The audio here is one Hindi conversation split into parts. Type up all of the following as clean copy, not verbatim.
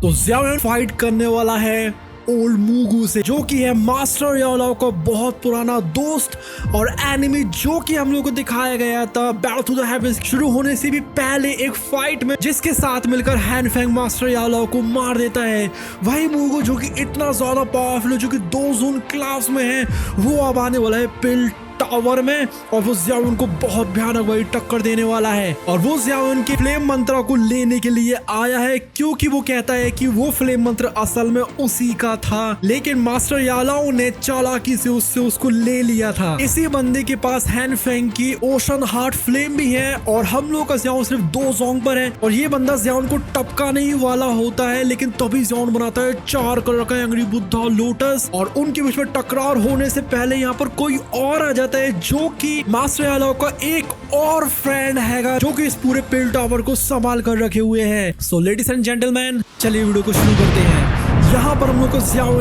तो ज़ियाओ फाइट करने वाला है ओल्ड मूगू से, जो कि है मास्टर याओ का बहुत पुराना दोस्त और एनिमी, जो कि हम लोगों को दिखाया गया था बैटल टू द हेवंस शुरू होने से भी पहले एक फाइट में, जिसके साथ मिलकर हैनफेंग मास्टर याओ को मार देता है। वही मूगू जो कि इतना ज्यादा पावरफुल है, जो कि 2 जोन क्लास में है, वो अब आने वाला है पिल टावर में और वो ज़ियाओ को बहुत भयानक वही टक्कर देने वाला है। और वो ज़ियाओ के फ्लेम मंत्र को लेने के लिए आया है, क्योंकि वो कहता है कि वो फ्लेम मंत्र असल में उसी का था, लेकिन मास्टर याओ ने चालाकी से उससे उसको ले लिया था। इसी बंदे के पास हैनफेंग की ओशन हार्ट फ्लेम भी है और हम लोग का ज़ियाओ सिर्फ 2 जोंग पर है और ये बंदा ज़ियाओ को टपकाने ही वाला होता है, लेकिन तभी ज़ियाओ बनाता है 4 कलर का एंग्री बुद्धा लोटस और उनके बीच में टकरार होने से पहले यहाँ पर कोई और आ जाता है, जो कि मास्टर याओ का एक और फ्रेंड हैगा, जो कि इस पूरे पिल टावर को संभाल कर रखे हुए हैं। सो लेडीज एंड जेंटलमैन, चलिए वीडियो को शुरू करते हैं। यहाँ पर हम लोग को ज़ियाओ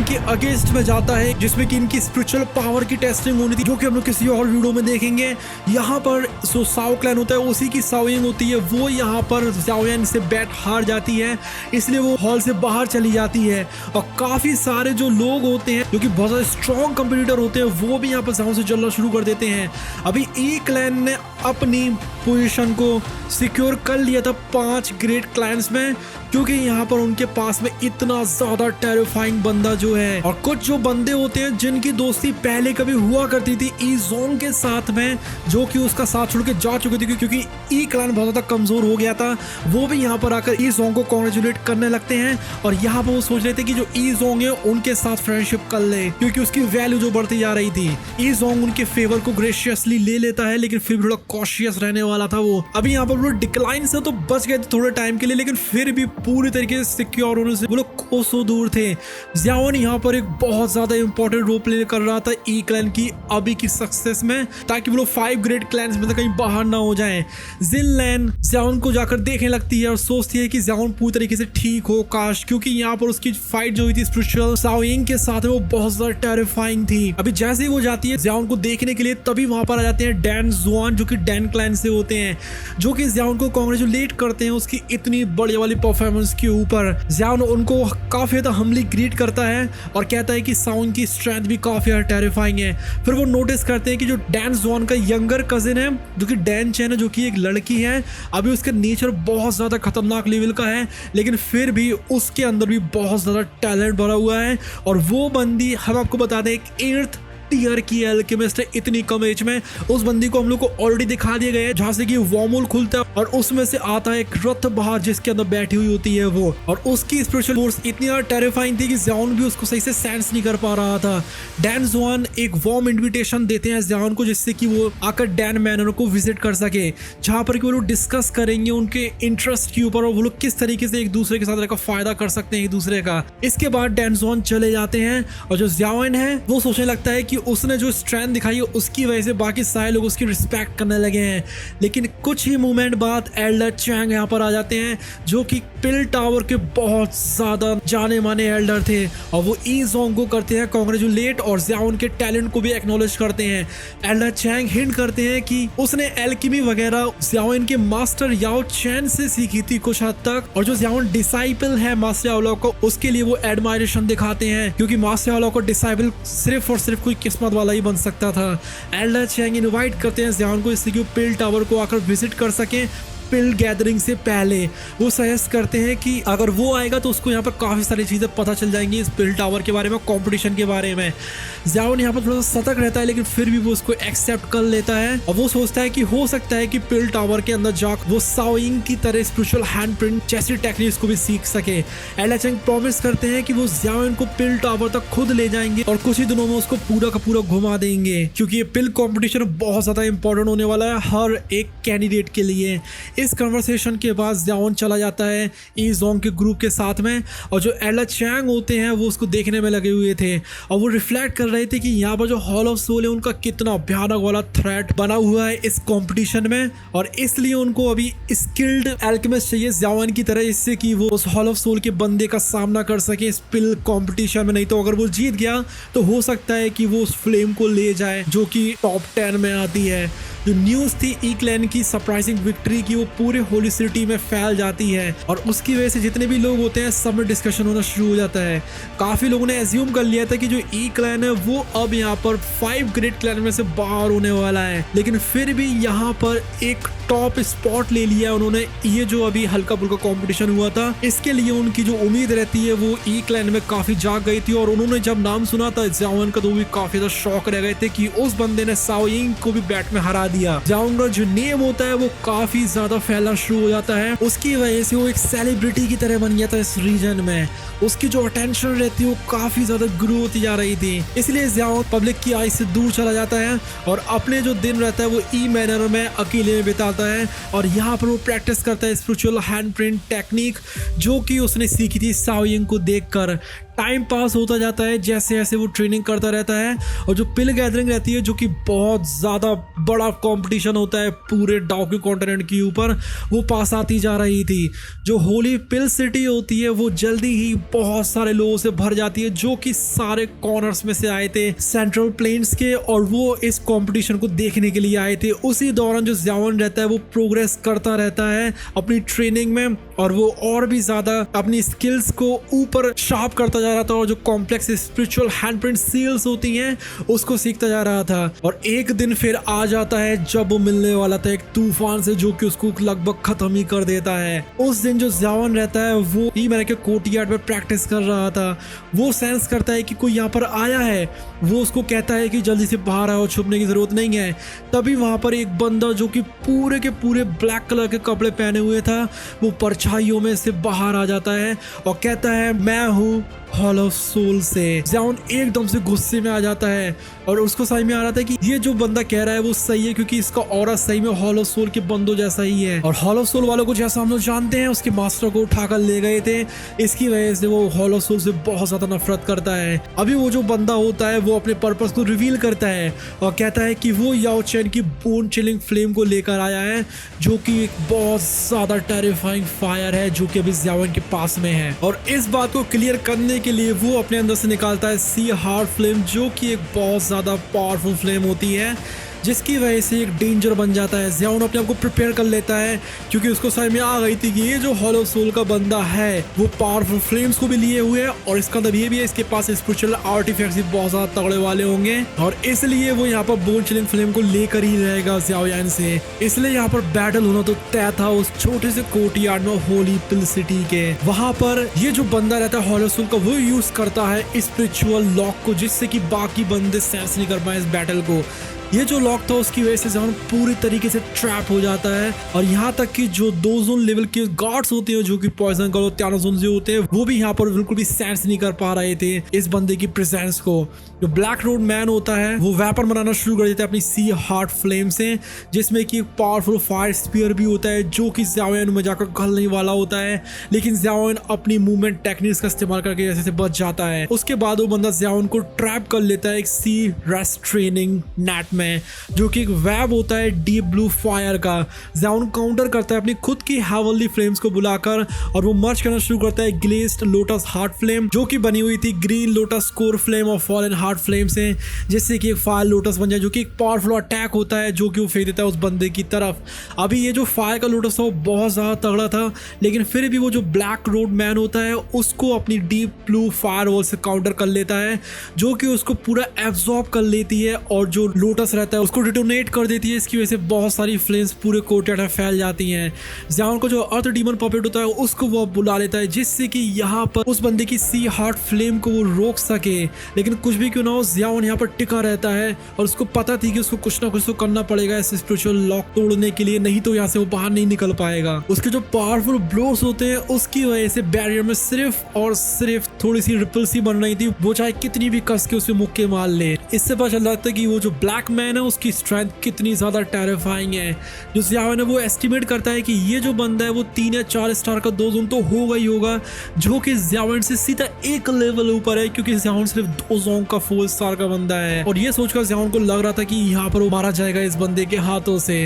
के अगेंस्ट में जाता है, जिसमें कि इनकी स्पिरिचुअल पावर की टेस्टिंग होनी थी, जो कि हम लोग किसी और वीडियो में देखेंगे। यहाँ पर जो साओ क्लैन होता है उसी की साओयिंग होती है, वो यहाँ पर ज़ियाओ से बैट हार जाती है, इसलिए वो हॉल से बाहर चली जाती है। और काफ़ी सारे जो लोग होते हैं जो कि बहुत ज़्यादा स्ट्रॉन्ग कंपटीटर होते हैं, वो भी यहाँ पर ज़ियाओ से जलना शुरू कर देते हैं। अभी ई क्लैन ने अपनी पोजीशन को सिक्योर कर लिया था 5 ग्रेट क्लैंस में, क्योंकि यहाँ पर उनके पास में इतना ज्यादा टेरिफाइंग बंदा जो है। और कुछ जो बंदे होते हैं जिनकी दोस्ती पहले कभी हुआ करती थी ई जोंग के साथ में, जो कि उसका साथ छोड़ के जा चुके थे क्योंकि ई क्लैन बहुत ज्यादा कमजोर हो गया था, वो भी यहाँ पर आकर ई जोंग को कॉन्ग्रेचुलेट करने लगते हैं। और यहाँ पर वो सोच रहे थे कि जो ई जोंग है उनके साथ फ्रेंडशिप कर ले, क्योंकि उसकी वैल्यू जो बढ़ती जा रही थी। ई जोंग उनके फेवर को ग्रेशियसली ले लेता है, लेकिन फिर थोड़ा कॉशियस रहने वाला था वो। अभी यहाँ पर वो डिक्लाइन से तो बच गए थे थोड़े टाइम के लिए, लेकिन फिर भी पूरी तरीके से सिक्योर होने से वो लोग कोसों दूर थे। ज़ियाओ यहाँ पर एक बहुत ज्यादा इंपॉर्टेंट रोल प्ले कर रहा था ई क्लैन की अभी की सक्सेस में, ताकि वो लोग 5 ग्रेट क्लैंस में से कहीं बाहर ना हो जाएं। जिनलैन ज़ियाओ को जाकर देखने लगती है और सोचती है कि ज़ियाओ पूरी तरीके से ठीक हो काश, क्योंकि यहाँ पर उसकी फाइट जो हुई थी स्पिरिचुअल साओयिंग के साथ वो बहुत ज्यादा टेरिफाइंग थी। अभी जैसे ही वो जाती है ज़ियाओ को देखने के लिए, तभी वहां पर आ जाते हैं डैन जुआन, जो कि डैन क्लैन से होते हैं, जो कि ज़ियाओ को कांग्रेचुलेट करते हैं उसकी इतनी बड़ी वाली परफॉर्मेंस के ऊपर। ज़ियाओ उनको काफी ज्यादा हम्बली ग्रीट करता है और कहता है कि साउंड की स्ट्रेंथ भी काफी ज्यादा टेरिफाइंग है। फिर वो नोटिस करते हैं कि जो डैन जुआन का यंगर कजिन है, जो कि डैन चैन है, जो कि एक लड़की है, अभी उसका नेचर बहुत ज्यादा खतरनाक लेवल का है, लेकिन फिर भी उसके अंदर भी बहुत ज्यादा टैलेंट भरा हुआ है। और वो बंदी हम आपको बता दें एक 8th टियर की एल्केमिस्ट है इतनी कम एज में। उस बंदी को हम लोग को ऑलरेडी दिखा दिया गया है, जहां से कि वॉर्महोल खुलता है और उसमें से आता है एक रथ बाहर, जिसके अंदर बैठी हुई होती है वो। और उसकी स्पिरिचुअल फोर्स इतनी टेरिफाइंग थी कि ज़ियाओ भी उसको सही से सेंस नहीं कर पा रहा था। डैन जुआन एक वार्म इन्विटेशन देते हैं ज़ियाओ को, जिससे कि वो आकर डैन मैनर को विजिट कर सके, जहां पर कि वो लोग डिस्कस करेंगे उनके इंटरेस्ट के ऊपर और वो लोग किस तरीके से एक दूसरे के साथ रहकर फायदा कर सकते हैं एक दूसरे का। इसके बाद डैन जुआन चले जाते हैं और जो ज़ियाओ है वो सोचने लगता है कि उसने जो स्ट्रेंथ दिखाई है उसकी वजह से बाकी सारे लोग उसकी रिस्पेक्ट करने लगे हैं। लेकिन कुछ ही मूवमेंट बाद एल्डर चैंग यहाँ पर आ जाते हैं, जो कि पिल टावर के बहुत ज्यादा जाने माने एल्डर थे, और वो ई जोंग को करते हैं कांग्रेचुलेट और ज़ियाओ के टैलेंट को भी एक्नॉलेज करते हैं। एल्डर चैंग हिंट करते हैं कि उसने एल्केमी वगैरह ज़ियाओ के मास्टर याओ चैन से सीखी थी कुछ हद तक, और जो ज़ियाओ डिसाइपल है मास्टर याओ को, उसके लिए वो एडमायरेशन दिखाते हैं, क्योंकि मास्टर याओ को डिसाइपल सिर्फ और सिर्फ कोई किस्मत वाला ही बन सकता था। एल्डर चैंग इनवाइट करते हैं ज़ियाओ को, इससे कि वो पिल टावर को आकर विजिट कर सके पिल गैदरिंग से पहले। वो सजेस्ट करते हैं कि अगर वो आएगा तो उसको यहाँ पर काफ़ी सारी चीज़ें पता चल जाएंगी इस पिल टावर के बारे में, कंपटीशन के बारे में। ज़ियाओ यहाँ पर थोड़ा सा सतर्क रहता है, लेकिन फिर भी वो उसको एक्सेप्ट कर लेता है और वो सोचता है कि हो सकता है कि पिल टावर के अंदर जाकर वो साओयिंग की तरह स्पिरिचुअल हैंडप्रिंट जैसी टेक्निक्स को भी सीख सके। एल्डर चैंग प्रॉमिस करते हैं कि वो ज़ियाओ को पिल टावर तक खुद ले जाएंगे और कुछ ही दिनों में उसको पूरा का पूरा घुमा देंगे, क्योंकि ये पिल कॉम्पिटिशन बहुत ज़्यादा इंपॉर्टेंट होने वाला है हर एक कैंडिडेट के लिए। इस कन्वर्सेशन के बाद ज़ियाओ चला जाता है ई जोंग के ग्रुप के साथ में, और जो एल्डर चैंग होते हैं वो उसको देखने में लगे हुए थे और वो रिफ्लेक्ट कर रहे थे कि यहाँ पर जो हॉल ऑफ सोल है उनका कितना भयानक वाला थ्रेट बना हुआ है इस कंपटीशन में, और इसलिए उनको अभी स्किल्ड एल्केमिस्ट चाहिए ज़ियाओ की तरह, इससे कि वो उस हॉल ऑफ सोल के बंदे का सामना कर सके इस पिल कंपटीशन में। नहीं तो अगर वो जीत गया तो हो सकता है कि वो उस फ्लेम को ले जाए, जो कि टॉप 10 में आती है। जो न्यूज थी ई क्लैन की सरप्राइजिंग विक्ट्री की वो पूरे होली सिटी में फैल जाती है और उसकी वजह से जितने भी लोग होते हैं सब में डिस्कशन होना शुरू हो जाता है। काफी लोगों ने एज्यूम कर लिया था कि जो ई क्लैन है वो अब यहाँ पर 5 ग्रेट क्लैन में से बाहर होने वाला है, लेकिन फिर भी यहाँ पर एक टॉप स्पॉट ले लिया उन्होंने। ये जो अभी हल्का फुल्का कंपटीशन हुआ था इसके लिए उनकी जो उम्मीद रहती है वो ई क्लैन में काफी जाग गई थी और उन्होंने जब नाम सुना था ज़ाओयन का तो भी काफी ज्यादा शौक रह गए थे कि उस बंदे ने शाओयिंग को भी बैट में हरा दिया। ज़ाओयन का जो नेम होता है वो काफी ज्यादा फैलना शुरू हो जाता है, उसकी वजह से वो एक सेलिब्रिटी की तरह बन गया था इस रीजन में। उसकी जो अटेंशन रहती है वो काफी ज्यादा ग्रो होती जा रही थी, इसलिए ज़ाओयन पब्लिक की आई से दूर चला जाता है और अपने जो दिन रहता है वो ई मैनर में अकेले में बिताता है और यहाँ पर वो प्रैक्टिस करता है स्पिरिचुअल हैंड प्रिंट टेक्निक जो कि उसने सीखी थी शाओयिंग को देखकर। टाइम पास होता जाता है जैसे जैसे वो ट्रेनिंग करता रहता है और जो पिल गैदरिंग रहती है जो कि बहुत ज़्यादा बड़ा कंपटीशन होता है पूरे डाउकी कॉन्टिनेंट के ऊपर, वो पास आती जा रही थी। जो होली पिल सिटी होती है वो जल्दी ही बहुत सारे लोगों से भर जाती है जो कि सारे कॉर्नर्स में से आए थे सेंट्रल प्लेन्स के और वो इस कंपटीशन को देखने के लिए आए थे। उसी दौरान जो ज़ाओयन रहता है वो प्रोग्रेस करता रहता है अपनी ट्रेनिंग में और वो और भी ज़्यादा अपनी स्किल्स को ऊपर शार्प करता जा रहा था और जो complex spiritual hand print seals होती हैं उसको सीखता जा रहा था। और एक दिन फिर आ जाता है जब वो मिलने वाला था एक तूफान से जो कि उसको लगभग खत्म ही कर देता है। उस दिन जो ज़ाओयन रहता है वो ई मैनर के कोर्टयार्ड में प्रैक्टिस कर रहा था, वो सेंस करता है कि कोई यहाँ पर आया है। वो उसको कहता है कि जल्दी से बाहर आओ, छुपने की जरूरत नहीं है। तभी वहां पर एक बंदा जो कि पूरे के पूरे ब्लैक कलर के कपड़े पहने हुए था वो परछाइयों में से बाहर आ जाता है और कहता है मैं हूँ हॉल ऑफ सोल से। ज़ाओयन एकदम से गुस्से में आ जाता है और उसको समझ में आ रहा था कि ये जो बंदा कह रहा है वो सही है क्योंकि इसका ऑरा सही में हॉल ऑफ सोल के बंदों जैसा ही है और हॉल ऑफ सोल वालों को जैसा हम लोग जानते हैं उसके मास्टर को उठाकर ले गए थे, इसकी वजह से वो हॉल ऑफ सोल से बहुत ज्यादा नफरत करता है। अभी वो जो बंदा होता है वो अपने पर्पस को रिवील करता है और कहता है कि वो याओ चैन की बोन चिलिंग फ्लेम को लेकर आया है जो कि एक बहुत ज्यादा टेरिफाइंग फायर है जो कि अभी ज़ाओयन के पास में है। और इस बात को क्लियर करने के लिए वो अपने अंदर से निकालता है सी हार्ट फ्लेम जो कि एक बहुत ज्यादा पावरफुल फ्लेम होती है जिसकी वजह से एक डेंजर बन जाता है। ज़ाओयन अपने आप को प्रिपेयर कर लेता है क्योंकि उसको समझ में आ गई थी कि ये जो हॉल ऑफ सोल का बंदा है वो पावरफुल फ्लेम्स को भी लिए हुए है और इसका मतलब ये भी है इसके पास स्पिरिचुअल आर्टिफैक्ट्स भी बहुत ज्यादा तगड़े वाले होंगे और इसलिए वो यहाँ पर बोन चिलिंग फ्लेम को लेकर ही रहेगा ज़ाओयन से। इसलिए यहाँ पर बैटल होना तो तय था उस छोटे से कोर्टयार्ड में होली पिल सिटी के। वहां पर ये जो बंदा रहता है हॉल ऑफ सोल का वो यूज करता है स्पिरिचुअल लॉक को जिससे कि बाकी बंदे सेंस नहीं कर पाए इस बैटल को। ये जो लॉक था उसकी वजह से ज़ाओयन पूरी तरीके से ट्रैप हो जाता है और यहाँ तक कि जो 2 जोन लेवल के गार्ड्स होते हैं जो कि पॉइजन गर्ल और त्यानो जोन जो होते हैं वो भी यहाँ पर बिल्कुल भी सेंस नहीं कर पा रहे थे इस बंदे की प्रेजेंस को। जो ब्लैक रोड मैन होता है वो वेपन बनाना शुरू कर देता है अपनी सी हार्ट फ्लेम से जिसमें कि एक पावरफुल फायर स्पीयर भी होता है जो कि ज़ाओयन में जाकर गलने वाला होता है, लेकिन ज़ाओयन अपनी मूवमेंट टेक्निक्स का इस्तेमाल करके जैसे से बच जाता है। उसके बाद वो बंदा ज़ाओयन को ट्रैप कर लेता है एक सी रेस्ट्रेनिंग नेट में जो कि एक वेब होता है डीप ब्लू फायर का। ज़ाओयन काउंटर करता है अपनी खुद की हेवनली फ्लेम्स को बुलाकर और वो मर्ज करना शुरू करता है ग्लेज्ड लोटस हार्ट फ्लेम जो कि बनी हुई थी ग्रीन लोटस कोर फ्लेम और फॉलन हार्ट फ्लेम से, जिससे कि एक फायर लोटस बन जाए जो कि एक पावरफुल अटैक होता है जो कि वो फेंक देता है उस बंदे की तरफ। अभी ये जो फायर का लोटस था वो बहुत ज्यादा तगड़ा था लेकिन फिर भी वो जो ब्लैक रोड मैन होता है उसको अपनी डीप ब्लू फायर वॉल से काउंटर कर लेता है जो कि उसको पूरा एब्जॉर्ब कर लेती है और जो लोटस रहता है उसको डिटोनेट कर देती है। इसकी वजह से बहुत सारी फ्लेम्स पूरे कोर्टयार्ड में फैल जाती हैं। ज़ाओयन को जो अर्थ डीमन पपेट होता है उसको वो बुला लेता है जिससे कि यहाँ पर उस बंदे की सी हार्ट फ्लेम को वो रोक सके, लेकिन कुछ भी क्यों ना हो ज़ाओयन यहाँ पर टिका रहता है और उसको पता थी कि उसको कुछ ना कुछ तो करना पड़ेगा इस स्पिरिचुअल लॉक तोड़ने के लिए, नहीं तो यहाँ से वो बाहर नहीं निकल पाएगा। उसके जो पावरफुल ब्लोस होते हैं उसकी वजह से बैरियर में सिर्फ और सिर्फ थोड़ी सी रिपल सी बन रही थी, वो चाहे कितनी भी कस के उसे मुक्के मार ले। इससे पता चल जाता है कि वो जो ब्लैक मैन है उसकी स्ट्रेंथ कितनी ज्यादा टेरिफाइंग है। जो ज़ाओयन है वो एस्टिमेट करता है कि ये जो बंदा है वो 3 या 4 स्टार का 2 जोन तो होगा ही होगा जो कि ज़ाओयन से सीधा एक लेवल ऊपर है क्योंकि ज़ाओयन सिर्फ 2 जोन का 4 स्टार का बंदा है। और ये सोचकर ज़ाओयन को लग रहा था कि यहाँ पर वो मारा जाएगा इस बंदे के हाथों से,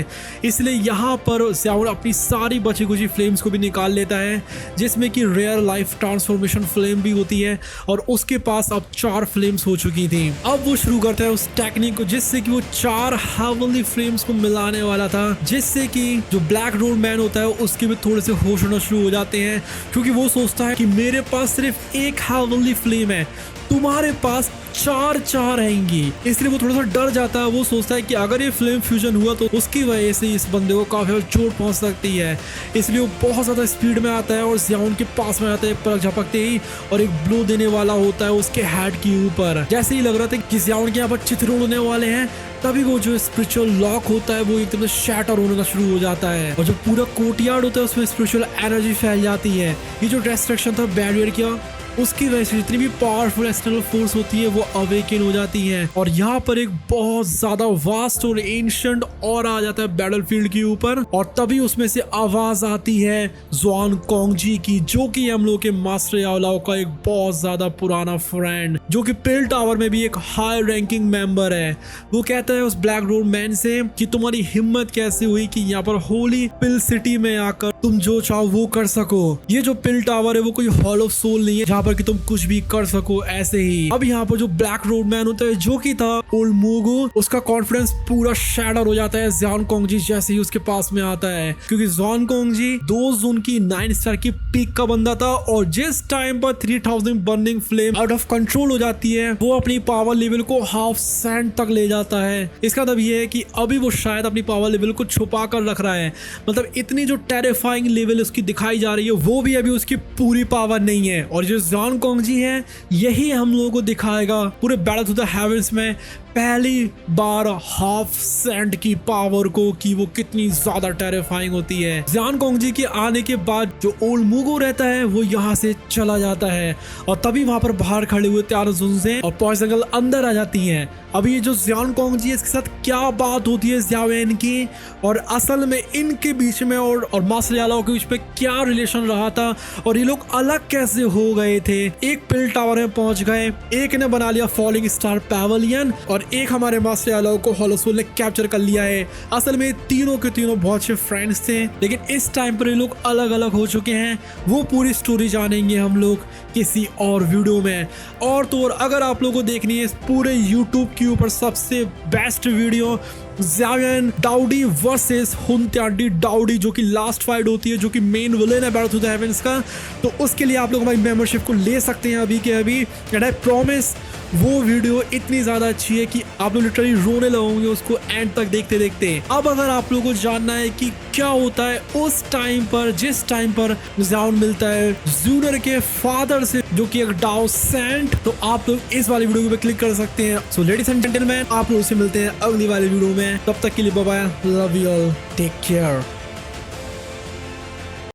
इसलिए यहाँ पर ज़ाओयन अपनी सारी बची खुची फ्लेम्स को भी निकाल लेता है जिसमें कि रेयर लाइफ ट्रांसफॉर्मेशन फ्लेम भी होती है और उसके पास अब 4 फ्लेम्स हो चुकी थी। अब वो शुरू करता है उस टेक्निक को जिससे कि वो 4 हेवनली फ्लेम्स को मिलाने वाला था, जिससे कि जो ब्लैक रोड मैन होता है उसके भी थोड़े से होश होना शुरू हो जाते हैं, क्योंकि वो सोचता है कि मेरे पास सिर्फ एक हेवनली फ्लेम है, तुम्हारे पास 4 रहेंगी। इसलिए वो थोड़ा सा डर जाता है। वो सोचता है कि अगर ये फ्लेम फ्यूजन हुआ तो उसकी वजह से इस बंदे को काफी चोट पहुंच सकती है। इसलिए वो बहुत ज्यादा स्पीड में आता है और ज़ियाओन के पास में आता है पलक झपकते ही, और एक ब्लो देने वाला होता है उसके हेड के ऊपर। जैसे ही लग रहा था कि ज़ियाओन के यहाँ पर चित्र उड़ने वाले हैं, तभी वो जो स्पिरिचुअल लॉक होता है वो एकदम से शैटर होने का शुरू हो जाता है, और जो पूरा कोर्टयार्ड होता है उसमें स्पिरिचुअल एनर्जी फैल जाती है। ये जो डिस्ट्रक्शन था बैरियर किया, उसकी वजह से जितनी भी पावरफुल एक्सटर्नल फोर्स होती है वो अवेकन हो जाती है, और यहाँ पर एक बहुत ज्यादा वास्ट और एंशिएंट और आ जाता है बैटलफील्ड के ऊपर। और तभी उसमें से आवाज आती है ज़ुआन कोंगजी की, जो कि हम लोग के मास्टर याओलाओ का एक बहुत ज्यादा पुराना फ्रेंड, जो कि पिल टावर में भी एक हाई रैंकिंग मेंबर है। वो कहता है उस ब्लैक रोड मैन से कि तुम्हारी हिम्मत कैसे हुई कि यहाँ पर होली पिल सिटी में आकर तुम जो चाहो वो कर सको। ये जो पिल टावर है वो कोई हॉल ऑफ सोल नहीं है जहाँ पर कि तुम कुछ भी कर सको ऐसे ही। अब यहाँ पर जो ब्लैक रोड मैन होता है, जो कि था ओल्ड मूगू, उसका कॉन्फिडेंस पूरा शैटर हो जाता है ज़ुआन कोंगजी जैसे ही उसके पास में आता है, क्योंकि ज़ुआन कोंगजी 2 जोन की 9 स्टार की पीक का बंदा था, और जिस टाइम पर 3000 burning flame out of control हो जाती है, वो अपनी पावर लेवल को हाफ सेंट तक ले जाता है। इसका मतलब ये है कि अभी वो शायद अपनी पावर लेवल को छुपा कर रख रहा है, मतलब इतनी जो टेरिफाइंग लेवल उसकी दिखाई जा रही है वो भी अभी उसकी पूरी पावर नहीं है। और जो ज़ुआन कोंगजी है, यही हम लोगों को दिखाएगा पूरे बैटल टू द हेवंस में पहली बार हाफ सेंट की पावर को, कि वो कितनी ज्यादा टेरिफाइंग होती है। ज़ुआन कोंगजी के आने के बाद जो ओल्ड मूगो रहता है वो यहाँ से चला जाता है, और तभी वहां पर बाहर खड़े हुए त्यार जुनजे और पॉइजन गर्ल अंदर आ जाती हैं। अभी ये जो ज़ुआन कोंगजी है, इसके साथ क्या बात होती है ज़ियाओएन की, और असल में इनके बीच में और मास्टर याओलाओ के बीच में क्या रिलेशन रहा था, और ये लोग अलग कैसे हो गए थे। एक पिल टावर में पहुंच गए, एक ने बना लिया फॉलिंग स्टार पैवेलियन, और एक हमारे मास्टर याओलाओ को हॉलो सोल ने कैप्चर कर लिया है। असल में तीनों के तीनों बहुत अच्छे फ्रेंड्स थे, लेकिन इस टाइम पर ये लोग अलग अलग हो चुके हैं। वो पूरी स्टोरी जानेंगे हम लोग किसी और वीडियो में। और तो और अगर आप लोगों को देखनी है इस पूरे यूट्यूब के ऊपर सबसे बेस्ट वीडियो ज़ियाओएन डाउडी वर्सेस हुन त्याडी डाउडी, जो कि लास्ट फाइट होती है, जो कि मेन विलेन है बैटल टू द हेवंस का, तो उसके लिए आप लोग हमारी मेंबरशिप को ले सकते हैं अभी के अभी। एंड आई प्रॉमिस वो वीडियो इतनी ज्यादा अच्छी है कि आप लोग लिटरली रोने लगोगे उसको एंड तक देखते देखते। अब अगर आप लोगों को जानना है कि क्या होता है उस टाइम पर, जिस टाइम पर ज़ियाओन मिलता है जूनर के फादर से, जो कि एक डाओ सेंट, तो आप लोग इस वाली वीडियो पे क्लिक कर सकते हैं। सो लेडीज एंड जेंटलमैन, आप लोग से मिलते हैं अगली वाली वीडियो में। तब तक के लिए bye bye, love you all, take care.